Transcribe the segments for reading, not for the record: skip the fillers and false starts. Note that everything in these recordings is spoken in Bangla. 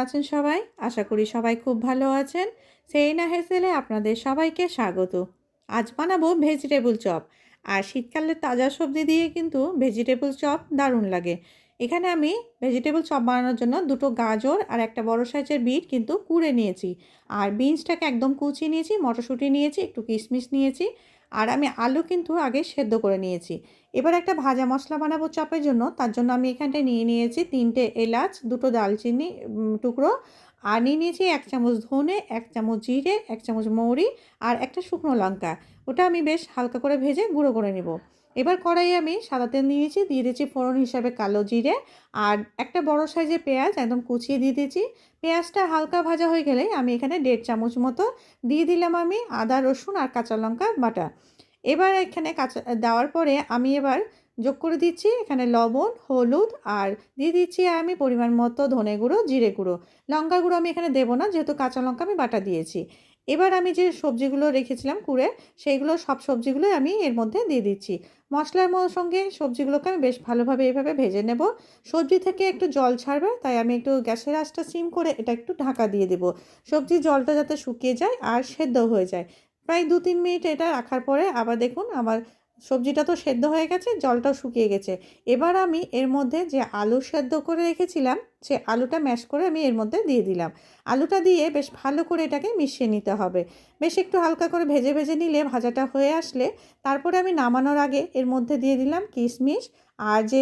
আছেন সবাই? আশা করি সবাই খুব ভালো আছেন। সেইনা হেসেলে আপনাদের সবাইকে স্বাগত। আজ বানাবো ভেজিটেবল চপ। আর শীতকালের তাজা সবজি দিয়ে কিন্তু ভেজিটেবল চপ দারুণ লাগে। এখানে আমি ভেজিটেবল চপ বানানোর জন্য দুটো গাজর আর একটা বড় সাইজের বিট কিন্তু কুড়ে নিয়েছি। আর বিনসটাকে একদম কুচিয়ে নিয়েছি, মটরশুঁটি নিয়েছি, একটু কিশমিশ নিয়েছি। আর আমি আলু কিন্তু আগে সেদ্ধ করে নিয়েছি। এবার একটা ভাজা মশলা বানাবো চপের জন্য। তার জন্য আমি এখানটায় নিয়ে নিয়েছি 3টে এলাচ, দুটো দালচিনি টুকরো, আর নিয়ে নিয়েছি 1 চামচ ধনে, 1 চামচ জিরে, 1 চামচ মৌরি আর একটা শুকনো লঙ্কা। ওটা আমি বেশ হালকা করে ভেজে গুঁড়ো করে নেব। এবার কড়াইয়ে আমি সাদা তেল নিয়েছি, দিয়ে দিয়েছি ফোড়ন হিসাবে কালো জিরে আর একটা বড় সাইজের পেঁয়াজ একদম কুচিয়ে দিয়ে দিয়েছি। পেঁয়াজটা হালকা ভাজা হয়ে গেলে আমি এখানে 1.5 চামচ মতো দিয়ে দিলাম আমি আদা, রসুন আর কাঁচা লঙ্কা বাটা। এবার এখানে কাঁচা দেওয়ার পরে আমি এবার যোগ করে দিচ্ছি এখানে লবণ, হলুদ আর দিয়ে দিচ্ছি আমি পরিমাণ মতো ধনে গুঁড়ো, জিরে গুঁড়ো। লঙ্কা গুঁড়ো আমি এখানে দেবো না, যেহেতু কাঁচা লঙ্কা আমি বাটা দিয়েছি। এবার আমি যে সবজিগুলো রেখেছিলাম কুড়ে, সেইগুলো সব সবজিগুলোই আমি এর মধ্যে দিয়ে দিচ্ছি। মশলার সঙ্গে সবজিগুলোকে আমি বেশ ভালোভাবে এইভাবে ভেজে নেব। সবজি থেকে একটু জল ছাড়বে, তাই আমি একটু গ্যাসের আঁচটা সিম করে এটা একটু ঢাকা দিয়ে দেবো। সবজির জলটা যাতে শুকিয়ে যায় আর সেদ্ধ হয়ে যায়। প্রায় 2-3 মিনিট এটা রাখার পরে আবার দেখুন আমার সবজিটা তো সেদ্ধ হয়ে গেছে, জলটাও শুকিয়ে গেছে। এবার আমি এর মধ্যে যে আলু সেদ্ধ করে রেখেছিলাম, সে আলুটা ম্যাশ করে আমি এর মধ্যে দিয়ে দিলাম। আলুটা দিয়ে বেশ ভালো করে এটাকে মিশিয়ে নিতে হবে। বেশ একটু হালকা করে ভেজে ভেজে নিলে ভাজাটা হয়ে আসলে তারপরে আমি নামানোর আগে এর মধ্যে দিয়ে দিলাম কিশমিশ আর যে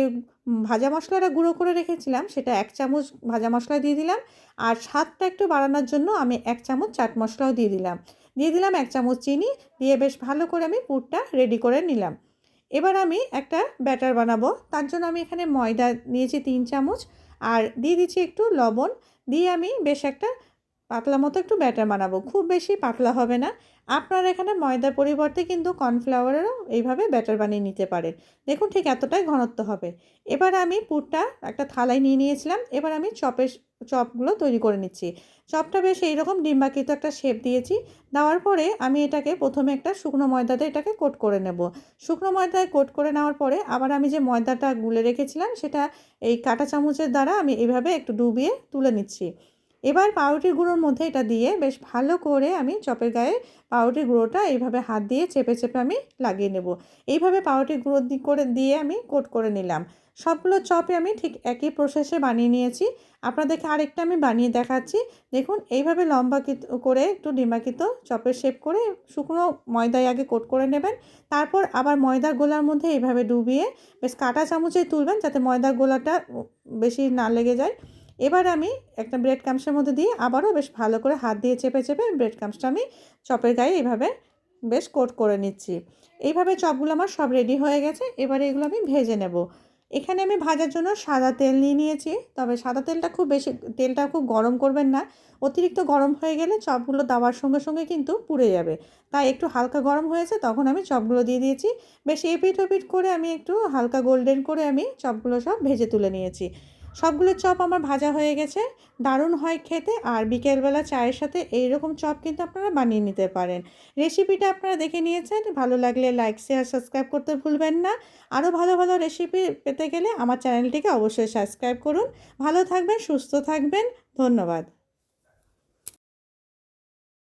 ভাজা মশলাটা গুঁড়ো করে রেখেছিলাম সেটা 1 চামচ ভাজা মশলা দিয়ে দিলাম। আর স্বাদটা একটু বাড়ানোর জন্য আমি 1 চামচ চাট মশলাও দিয়ে দিলাম। দিয়ে দিলাম 1 চামচ চিনি, দিয়ে বেশ ভালো করে আমি পুরটা রেডি করে নিলাম। এবার আমি একটা ব্যাটার বানাবো। তার জন্য আমি এখানে ময়দা নিয়েছি 3 চামচ আর দিয়ে দিচ্ছি একটু লবণ। দিয়ে আমি বেশ একটা পাতলা মতো একটু ব্যাটার বানাবো। খুব বেশি পাতলা হবে না। আপনারা এখানে ময়দার পরিবর্তে কিন্তু কর্নফ্লাওয়ারেরও এইভাবে ব্যাটার বানিয়ে নিতে পারেন। দেখুন ঠিক এতটাই ঘনত্ব হবে। এবার আমি পুরটা একটা থালায় নিয়ে নিয়েছিলাম। এবার আমি চপগুলো তৈরি করে নিচ্ছি। চপটা বেশ এইরকম ডিম্বাকৃত একটা শেপ দিয়েছি। দেওয়ার পরে আমি এটাকে প্রথমে একটা শুকনো ময়দাতে এটাকে কোট করে নেব। শুকনো ময়দায় কোট করে নেওয়ার পরে আবার আমি যে ময়দাটা গুলে রেখেছিলাম সেটা এই কাঁটা চামচের দ্বারা আমি এভাবে একটু ডুবিয়ে তুলে নিচ্ছি। এবার পাউরুটির গুঁড়োর মধ্যে এটা দিয়ে বেশ ভালো করে আমি চপের গায়ে পাউরুটির গুঁড়োটা এইভাবে হাত দিয়ে চেপে চেপে আমি লাগিয়ে নেব। এইভাবে পাউরুটির গুঁড়ো করে দিয়ে আমি কোট করে নিলাম। সবগুলো চপই আমি ঠিক একই প্রসেসে বানিয়ে নিয়েছি। আপনাদেরকে আরেকটা আমি বানিয়ে দেখাচ্ছি। দেখুন এইভাবে লম্বাকৃত করে একটু ডিম্বাকৃত চপের শেপ করে শুকনো ময়দায় আগে কোট করে নেবেন। তারপর আবার ময়দার গোলার মধ্যে এইভাবে ডুবিয়ে বেশ কাঁটা চামচে তুলবেন, যাতে ময়দার গোলাটা বেশি না লেগে যায়। এবার আমি একটা ব্রেড ক্রাম্বসের মধ্যে দিয়ে আবারও বেশ ভালো করে হাত দিয়ে চেপে চেপে ব্রেড ক্রাম্বসটা আমি চপের গায়ে এইভাবে বেশ কোট করে নিচ্ছি। এইভাবে চপগুলো আমার সব রেডি হয়ে গেছে। এবারে এগুলো আমি ভেজে নেব। এখানে আমি ভাজার জন্য সাদা তেল নিয়ে নিয়েছি। তবে সাদা তেলটা তেলটা খুব গরম করবেন না। অতিরিক্ত গরম হয়ে গেলে চপগুলো দেওয়ার সঙ্গে সঙ্গে কিন্তু পুড়ে যাবে। তাই একটু হালকা গরম হয়েছে তখন আমি চপগুলো দিয়ে দিয়েছি। বেশ এপিঠ ওপিঠ করে আমি একটু হালকা গোল্ডেন করে আমি চপগুলো সব ভেজে তুলে নিয়েছি। সবগুলো চপ আমার ভাজা হয়ে গেছে। দারুণ হয় খেতে। আর বিকেলবেলা চায়ের সাথে এইরকম চপ কিন্তু আপনারা বানিয়ে নিতে পারেন। রেসিপিটা আপনারা দেখে নিয়েছেন। ভালো লাগলে লাইক, শেয়ার, সাবস্ক্রাইব করতে ভুলবেন না। আরও ভালো ভালো রেসিপি পেতে গেলে আমার চ্যানেলটিকে অবশ্যই সাবস্ক্রাইব করুন। ভালো থাকবেন, সুস্থ থাকবেন। ধন্যবাদ।